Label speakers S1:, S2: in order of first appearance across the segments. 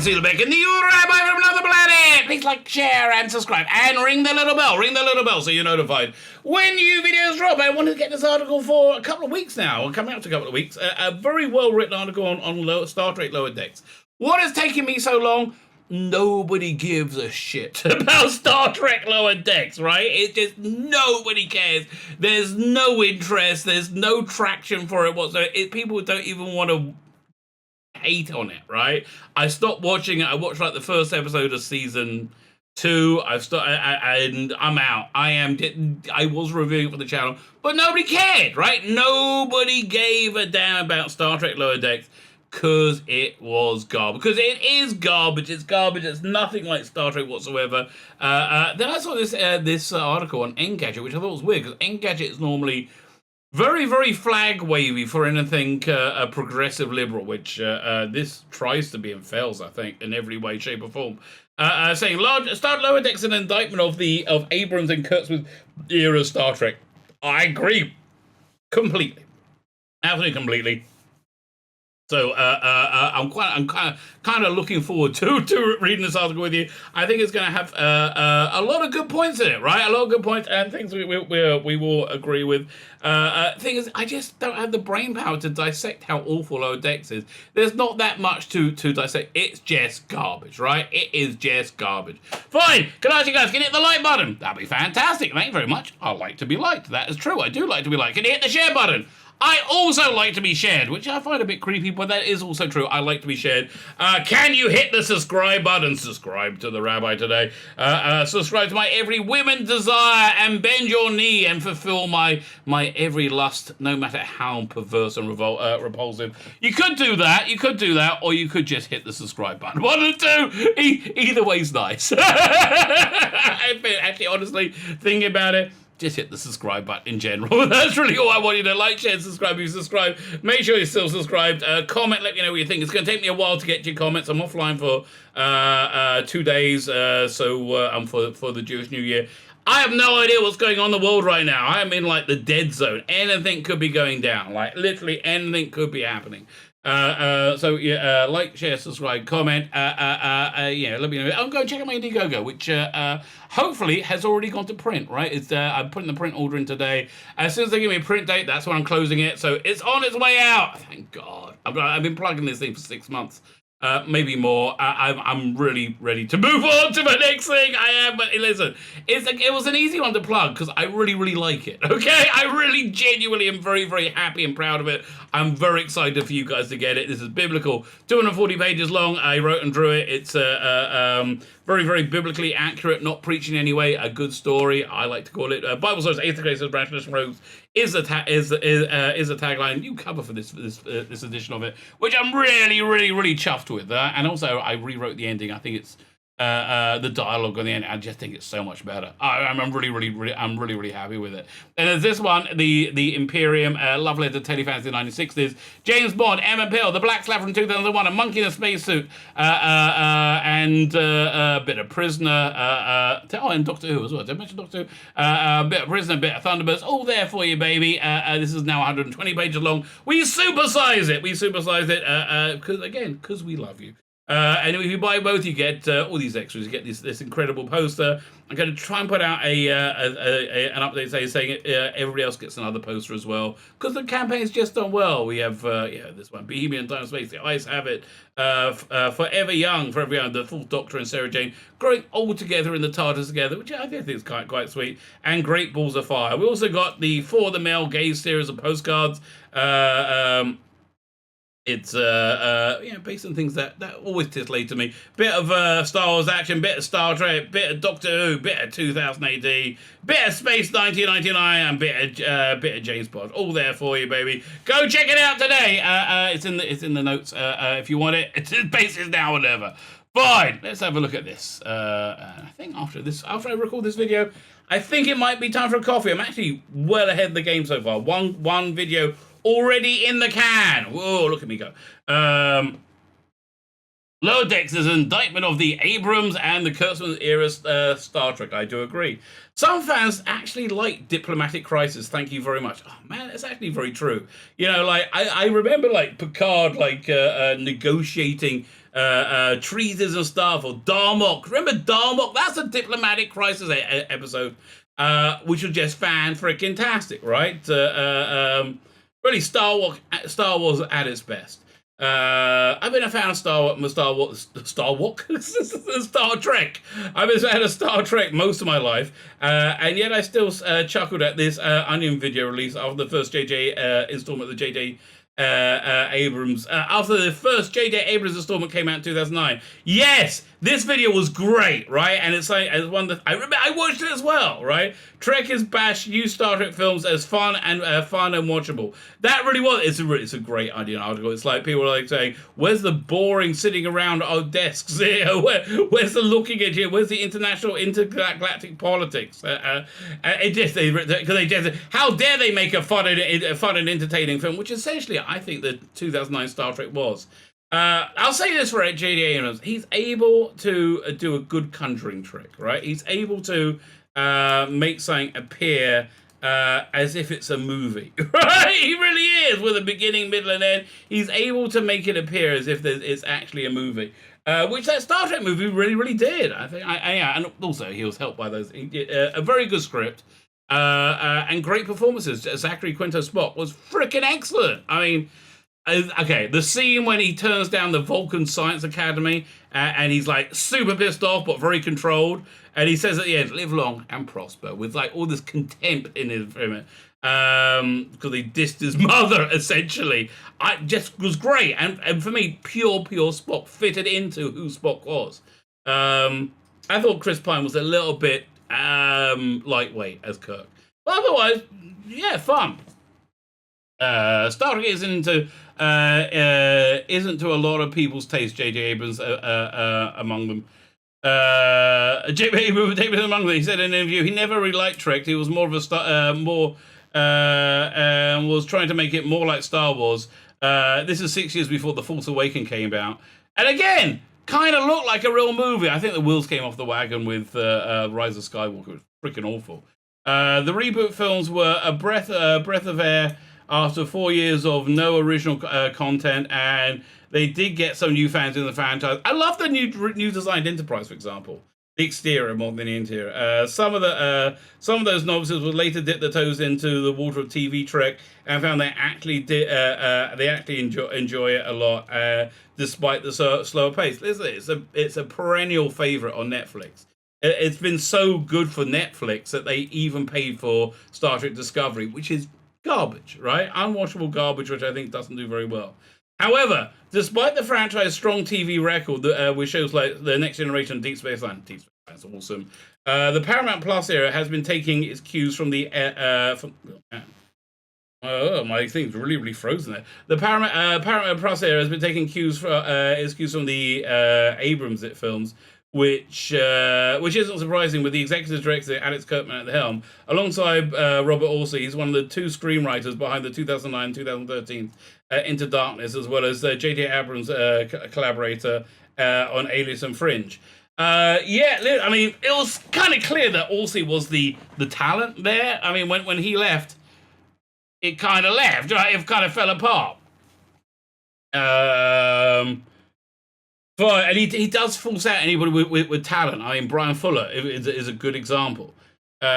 S1: Tzvi Lebetkin, the Rabbi from another planet. Please like, share, and subscribe, and ring the little bell so you're notified when new videos drop. I wanted to get this article for a couple of weeks now, coming up to a couple of weeks. A very well-written article on Star Trek Lower Decks. What has taken me so long? Nobody gives a shit about Star Trek Lower Decks, right? It just, nobody cares. There's no interest. There's no traction for it whatsoever. People don't even want to hate on it, right? I stopped watching it. I watched like the first episode of season 2. And I'm out. I was reviewing it for the channel, but nobody cared, right? Nobody gave a damn about Star Trek Lower Decks. Because it was garbage. Because it is garbage. It's garbage. It's nothing like Star Trek whatsoever. Then I saw this article on Engadget, which I thought was weird, because Engadget is normally very, very flag-wavy for anything a progressive liberal, which this tries to be and fails, I think, in every way, shape, or form. Saying, Star Lower Decks an indictment of Abrams and Kurtzman's era Star Trek. I agree. Completely. Absolutely completely. So I'm kind of looking forward to reading this article with you. I think it's going to have a lot of good points in it, right? A lot of good points and things we will agree with. Thing is, I just don't have the brain power to dissect how awful Lower Decks is. There's not that much to dissect. It's just garbage, right? It is just garbage. Fine. Can I ask you guys, can you hit the like button? That'd be fantastic. Thank you very much. I like to be liked. That is true. I do like to be liked. Can you hit the share button? I also like to be shared, which I find a bit creepy, but that is also true. I like to be shared. Can you hit the subscribe button? Subscribe to the Rabbi today. Subscribe to my every women desire and bend your knee and fulfill my every lust, no matter how perverse and repulsive. You could do that, or you could just hit the subscribe button. One of the two. Either way's nice. Actually, honestly, thinking about it, just hit the subscribe button in general. That's really all I want you to like, share, subscribe. If you subscribe, make sure you're still subscribed. Comment, let me know what you think. It's going to take me a while to get your comments. I'm offline for 2 days, I'm for the Jewish New Year. I have no idea what's going on in the world right now. I am in like the dead zone. Anything could be going down. Like literally anything could be happening. Like, share, subscribe, comment. Let me know. I'm going to check out my Indiegogo, which hopefully has already gone to print, right? I'm putting the print order in today. As soon as they give me a print date, that's when I'm closing it. So it's on its way out. Thank God. I've been plugging this thing for 6 months. Maybe more. I'm really ready to move on to my next thing. I am, but listen, it was an easy one to plug because I really, really like it. Okay, I really genuinely am very, very happy and proud of it. I'm very excited for you guys to get it. This is biblical, 240 pages long. I wrote and drew it. It's very, very biblically accurate, not preaching anyway. A good story. I like to call it. Bible source, eighth grade says Branch Rogues is the tagline. New cover for this edition of it, which I'm really, really, really chuffed with. And also, I rewrote the ending. I think it's the dialogue on the end. I just think it's so much better. I'm really happy with it. And there's this one, the Imperium, love letter to telefans in the 1960s. James Bond, Emmett Till, the Black Slap from 2001, a monkey in a spacesuit, and a bit of Prisoner. And Doctor Who as well. Did I mention Doctor Who? A bit of Prisoner, a bit of Thunderbirds. All there for you, baby. This is now 120 pages long. We supersize it. Because we love you. And if you buy both, you get all these extras. You get this incredible poster. I'm going to try and put out an update saying everybody else gets another poster as well, because the campaign's just done well. We have this one, Bohemian Time Space, the Ice Have It, Forever Young, the Fourth Doctor and Sarah Jane growing all together in the TARDIS together, which I think is quite sweet, and Great Balls of Fire. We also got the For the Male Gaze series of postcards. It's based on things that always titillate to me. Bit of Star Wars action, bit of Star Trek, bit of Doctor Who, bit of 2000 AD, bit of Space 1999, and bit of James Bond. All there for you, baby. Go check it out today. It's in the notes if you want it. It's basis now or never. Fine. Let's have a look at this. I think after I record this video, I think it might be time for a coffee. I'm actually well ahead of the game so far. One video already in the can. Whoa, look at me go. Lower Decks is an indictment of the Abrams and the Kurtzman era Star Trek. I do agree. Some fans actually like Diplomatic Crisis. Thank you very much. Oh man, it's actually very true. You know, like I remember like Picard negotiating treaties and stuff, or Darmok. Remember Darmok? That's a Diplomatic Crisis episode, which was just fan-freaking-tastic, right? Really, Star Wars at its best. I've been a fan of Star Trek. I've been a fan of Star Trek most of my life, and yet I still chuckled at this Onion video release after the first JJ installment of the JJ Abrams. After the first JJ Abrams installment came out in 2009. Yes, this video was great, right? And it's like as one that I remember I watched it as well, right? Trek is bash new Star Trek films as fun and watchable. That really was. It's a great idea article. It's like people are like saying, "Where's the boring sitting around our desks? Where's the looking at you? Where's the international intergalactic politics?" How dare they make a fun and entertaining film, which essentially I think the 2009 Star Trek was. I'll say this for J.D. Abrams. He's able to do a good conjuring trick, right? He's able to make something appear as if it's a movie, right? He really is, with a beginning, middle, and end. He's able to make it appear as if it's actually a movie, which that Star Trek movie really, really did. I think, and also he was helped by those. He did a very good script and great performances. Zachary Quinto Spock was freaking excellent. I mean. Okay, the scene when he turns down the Vulcan Science Academy and he's like super pissed off but very controlled, and he says at the end, "Live long and prosper," with like all this contempt in his because he dissed his mother essentially. I just was great, and for me, pure Spock fitted into who Spock was. I thought Chris Pine was a little bit lightweight as Kirk, but otherwise, yeah, fun. Star Trek isn't to a lot of people's taste. J.J. Abrams among them. J.J. Abrams among them. He said in an interview he never really liked Trek. He was more of a was trying to make it more like Star Wars. This is 6 years before The Force Awakens came out, and again, kind of looked like a real movie. I think the wheels came off the wagon with Rise of Skywalker. It was freaking awful. The reboot films were a breath of air after 4 years of no original content, and they did get some new fans in the franchise. I love the new designed Enterprise, for example. The exterior more than the interior. Some of those novices would later dip their toes into the water of TV Trek and found they actually enjoy it a lot, despite the slower pace. Listen, it's a perennial favorite on Netflix. It's been so good for Netflix that they even paid for Star Trek Discovery, which is garbage, right? Unwatchable garbage, which I think doesn't do very well. However, despite the franchise's strong TV record with shows like The Next Generation, Deep Space Nine, is awesome. The Paramount Plus era has been taking its cues from the my thing's really, really frozen there. The Paramount Plus era has been taking cues from the Abrams films, which isn't surprising with the executive director Alex Kurtzman at the helm. Alongside Robert Orsi, he's one of the two screenwriters behind the 2009-2013 Into Darkness, as well as J.J. Abrams' collaborator on Alias and Fringe. Yeah, I mean, it was kind of clear that Orsi was the talent there. I mean, when he left, it kind of left, right? It kind of fell apart. And he does force out anybody with talent. I mean, Brian Fuller is a good example. J.D.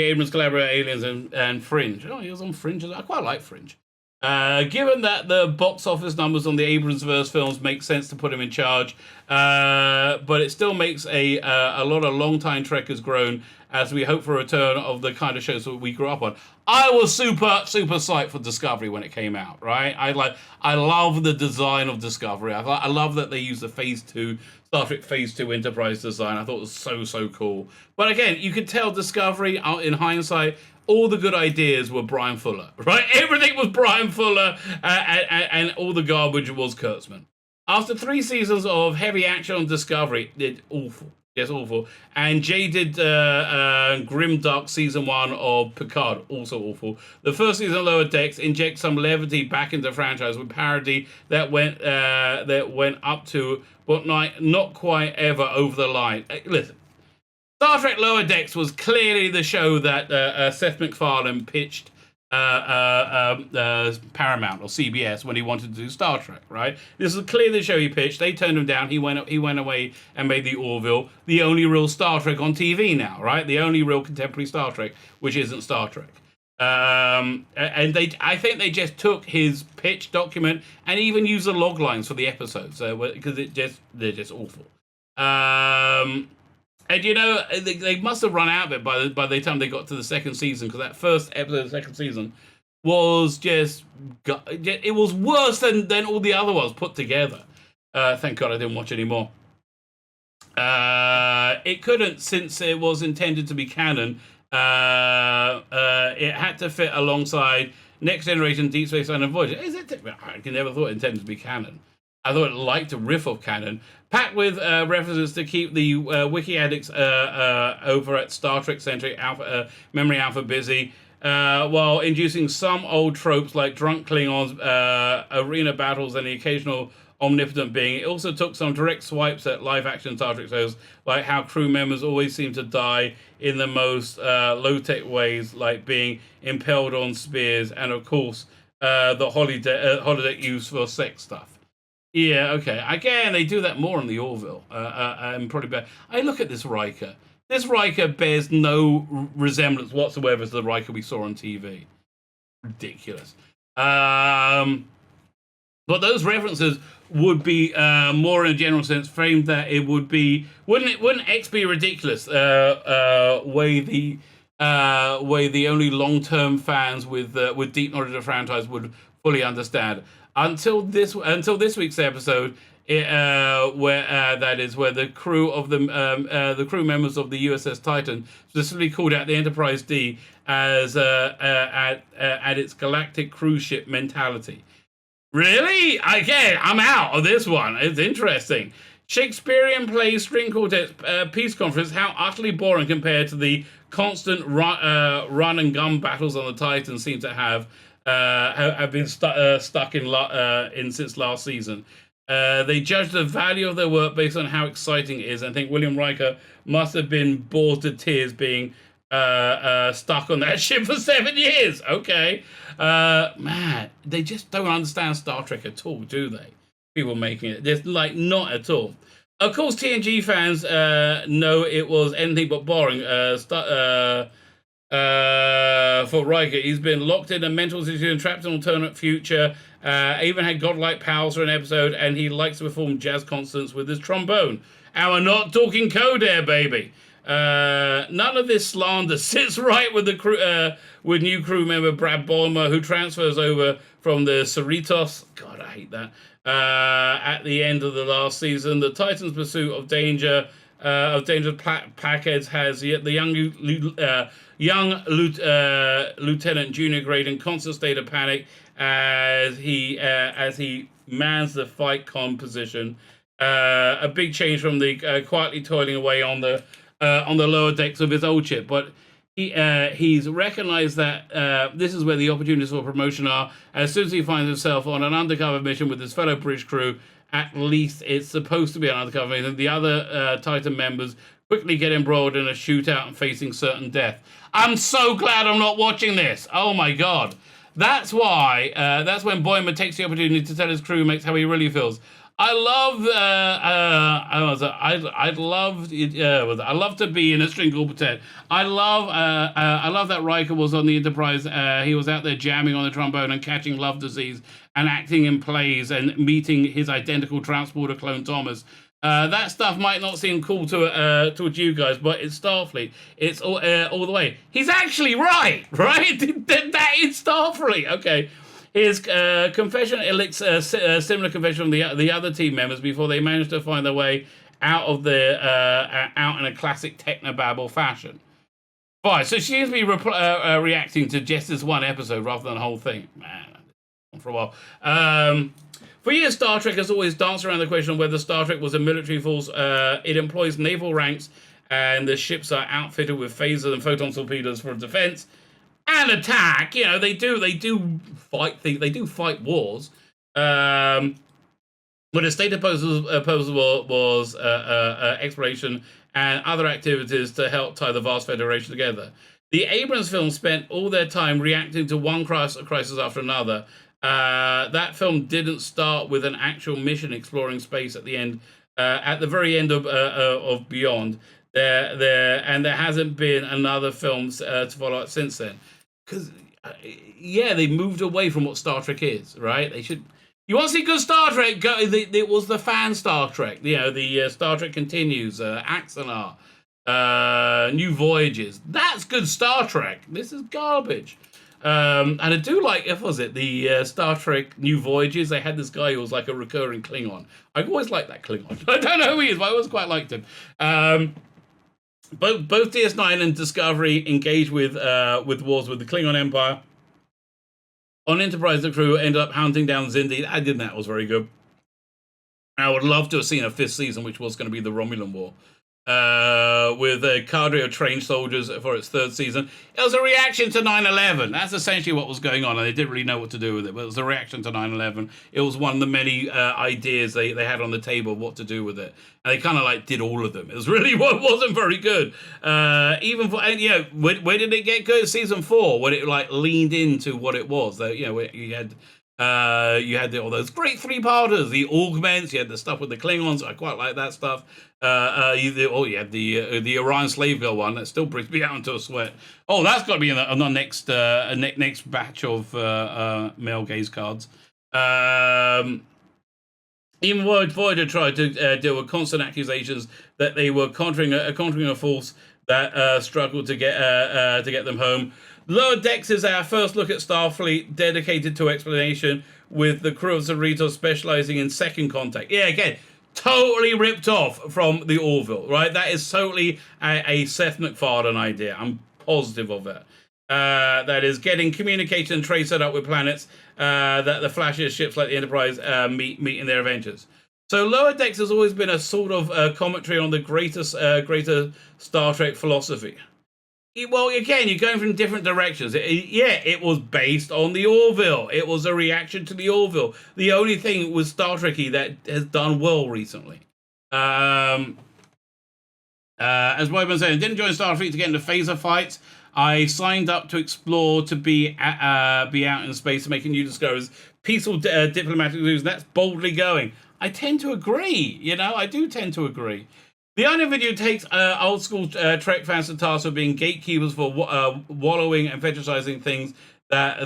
S1: Abrams collaborator Aliens and Fringe. Oh, he was on Fringe. I quite like Fringe. Given that the box office numbers on the Abrams-verse films make sense to put him in charge, but it still makes a lot of long-time Trekkers groan as we hope for a return of the kind of shows that we grew up on. I was super psyched for Discovery when it came out, right? I love the design of Discovery. I love that they used the Phase 2, Star Trek Phase 2 Enterprise design. I thought it was so cool. But again, you could tell Discovery, in hindsight, all the good ideas were Brian Fuller, right? Everything was Brian Fuller, and all the garbage was Kurtzman. After 3 seasons of heavy action on Discovery, it's awful. Just awful. And Jay did Grimdark Season 1 of Picard, also awful. The first season of Lower Decks injects some levity back into the franchise with parody that went up to, but not quite ever over the line. Listen, Star Trek Lower Decks was clearly the show that Seth MacFarlane pitched Paramount or CBS when he wanted to do Star Trek, right? This is clearly the show he pitched. They turned him down. He went away and made the Orville, the only real Star Trek on TV now, right? The only real contemporary Star Trek, which isn't Star Trek. And I think they just took his pitch document and even used the log lines for the episodes, because they're just awful. And they must have run out of it by the time they got to the second season, because that first episode of the second season was it was worse than all the other ones put together. Thank God I didn't watch anymore. It couldn't, since it was intended to be canon. It had to fit alongside Next Generation, Deep Space Nine, and Voyager. I never thought it intended to be canon. I thought it liked to riff off canon, packed with references to keep the wiki addicts over at Star Trek Centric Memory Alpha busy, while inducing some old tropes like drunk Klingons, arena battles, and the occasional omnipotent being. It also took some direct swipes at live-action Star Trek shows, like how crew members always seem to die in the most low-tech ways, like being impaled on spears, and of course, the holodeck used for sex stuff. Yeah, okay. Again, they do that more in the Orville. And probably better. I look at this Riker. This Riker bears no resemblance whatsoever to the Riker we saw on TV. Ridiculous. But those references would be more in a general sense framed that it would be... Wouldn't X be ridiculous? Way the only long-term fans with deep knowledge of the franchise would fully understand. Until this week's episode, where the crew of the crew members of the USS Titan specifically called out the Enterprise D as at its galactic cruise ship mentality. Really? Again, I'm out of this one. It's interesting. Shakespearean play string quartet peace conference. How utterly boring compared to the constant run and gun battles on the Titan seem to have been stuck in since last season. They judge the value of their work based on how exciting it is, and think William Riker must have been bored to tears being stuck on that ship for 7 years. Okay. Man, they just don't understand Star Trek at all, do they? People making it. Just not at all. Of course, TNG fans know it was anything but boring. For Riker, he's been locked in a mental situation, trapped in an alternate future, even had godlike powers for an episode, and he likes to perform jazz concerts with his trombone. And we're not talking code air, baby. None of this slander sits right with the crew, with new crew member Brad Bulmer, who transfers over from the Cerritos. God, I hate that. At the end of the last season, the Titans' pursuit of dangerous packheads has yet the young Lieutenant Junior grade in constant state of panic as he mans the fight con position. A big change from the quietly toiling away on the lower decks of his old ship, but he's recognized that this is where the opportunities for promotion are. As soon as he finds himself on an undercover mission with his fellow British crew, at least it's supposed to be an undercover mission, the other Titan members quickly get embroiled in a shootout and facing certain death. I'm so glad I'm not watching this. Oh my God. That's why, that's when Boimler takes the opportunity to tell his crewmates how he really feels. I love to be in a string quartet. I love that Riker was on the Enterprise. He was out there jamming on the trombone and catching love disease and acting in plays and meeting his identical transporter clone Thomas. That stuff might not seem cool towards you guys, but it's Starfleet. It's all the way. He's actually right? That is Starfleet. Okay. His confession elicits a similar confession from the other team members before they manage to find their way out of out in a classic technobabble fashion. Fine, so she seems to be reacting to just this one episode rather than the whole thing. Man, for a while. For years, Star Trek has always danced around the question of whether Star Trek was a military force. It employs naval ranks, and the ships are outfitted with phasers and photon torpedoes for defense and attack. You know, they do fight things. They do fight wars. But the state proposal was exploration and other activities to help tie the vast Federation together. The Abrams film spent all their time reacting to one crisis after another. That film didn't start with an actual mission exploring space at the end. At the very end of Beyond, there hasn't been another film to follow up since then. Because they moved away from what Star Trek is, right? They should. You want to see good Star Trek? It was the fan Star Trek. You know, the Star Trek Continues, Axanar, New Voyages. That's good Star Trek. This is garbage. And I do like, if was it the Star Trek New Voyages? They had this guy who was like a recurring Klingon. I've always liked that Klingon. I don't know who he is, but I always quite liked him. Both DS9 and Discovery engaged with wars with the Klingon Empire. On Enterprise, the crew ended up hunting down Xindi. I did that. Was very good. I would love to have seen a 5th season, which was going to be the Romulan War, with a cadre of trained soldiers for its 3rd season. It was a reaction to 9/11. That's essentially what was going on, and they didn't really know what to do with it, but it was a reaction to 9/11. It was one of the many ideas they had on the table of what to do with it, and they kind of like did all of them. It was really wasn't very good. Even for, and, you know, where did it get good? Season 4, when it like leaned into what it was. You know, you had all those great 3-parters, the augments, you had the stuff with the Klingons. I quite like that stuff. You had the Orion Slave Girl one that still brings me out into a sweat. Oh, that's got to be on the next batch of male gaze cards. Even Voyager tried to deal with constant accusations that they were conquering a force that struggled to get them home. Lower Decks is our first look at Starfleet dedicated to explanation, with the crew of Cerritos specializing in second contact. Yeah, again, totally ripped off from the Orville, right? That is totally a Seth MacFarlane idea. I'm positive of it. That is getting communication and trade set up with planets that the flashiest ships like the Enterprise meet in their adventures. So Lower Decks has always been a sort of commentary on the greater Star Trek philosophy. Well, again, you're going from different directions. It was based on the Orville. It was a reaction to the Orville. The only thing with Star Trek-y that has done well recently. As Robin was saying, I didn't join Starfleet to get into phaser fights. I signed up to explore, to be out in space, making new discoveries. Peaceful diplomatic moves. That's boldly going. I tend to agree. You know, I do tend to agree. The Onion video takes old school Trek fans to task for being gatekeepers for wallowing and fetishizing things that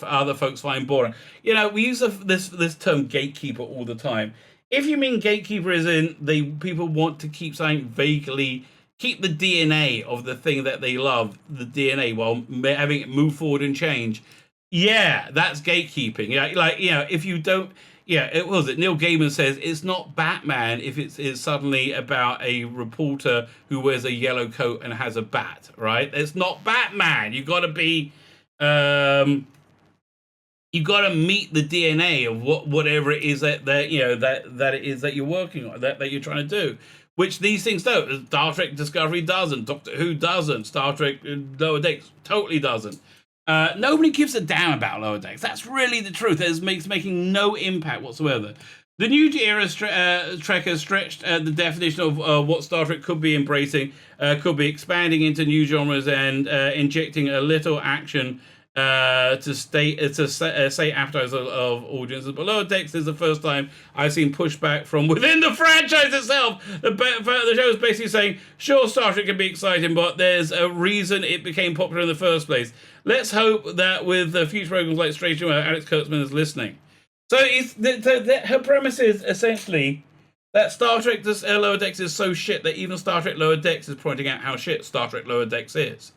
S1: other folks find boring. You know, we use this term gatekeeper all the time. If you mean gatekeeper as in people want to keep something vaguely, keep the DNA of the thing that they love, the DNA, while having it move forward and change. Yeah, that's gatekeeping. Yeah, like, you know, if you don't. Yeah, it was it. Neil Gaiman says it's not Batman if it's suddenly about a reporter who wears a yellow coat and has a bat, right? It's not Batman. You got to be, you got to meet the DNA of whatever it is that it is that you're working on, that you're trying to do. Which these things don't. Star Trek Discovery doesn't. Doctor Who doesn't. Star Trek Lower Decks totally doesn't. Nobody gives a damn about Lower Decks. That's really the truth. It's making no impact whatsoever. The new era Trek has stretched the definition of what Star Trek could be embracing, could be expanding into new genres and injecting a little action to say appetizer of audiences. But Lower Decks is the first time I've seen pushback from within the franchise itself. The show is basically saying, sure, Star Trek can be exciting, but there's a reason it became popular in the first place. Let's hope that with future programs like Strange New Worlds, Alex Kurtzman is listening. So her premise is essentially that Star Trek Lower Decks is so shit that even Star Trek Lower Decks is pointing out how shit Star Trek Lower Decks is.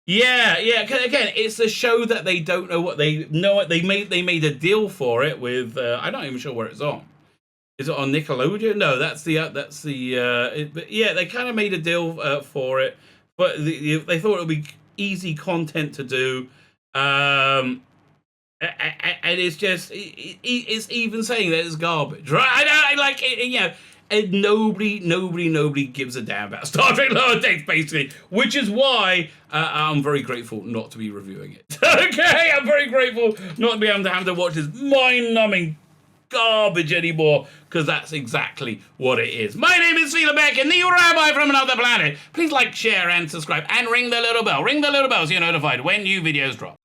S1: Yeah. Again, it's a show that they don't know what they know. They made a deal for it with. I'm not even sure where it's on. Is it on Nickelodeon? No, that's the. But yeah, they kind of made a deal for it, but they thought it would be easy content to do. And And it's just, it's even saying that it's garbage, right? I like it, you know. And nobody gives a damn about Star Trek Lower Decks, basically, which is why I'm very grateful not to be reviewing it. Okay, I'm very grateful not to be able to have to watch this mind-numbing garbage anymore, because that's exactly what it is. My name is Tzvi Lebetkin, the Rabbi from another planet. Please like, share, and subscribe, and ring the little bell. Ring the little bell so you're notified when new videos drop.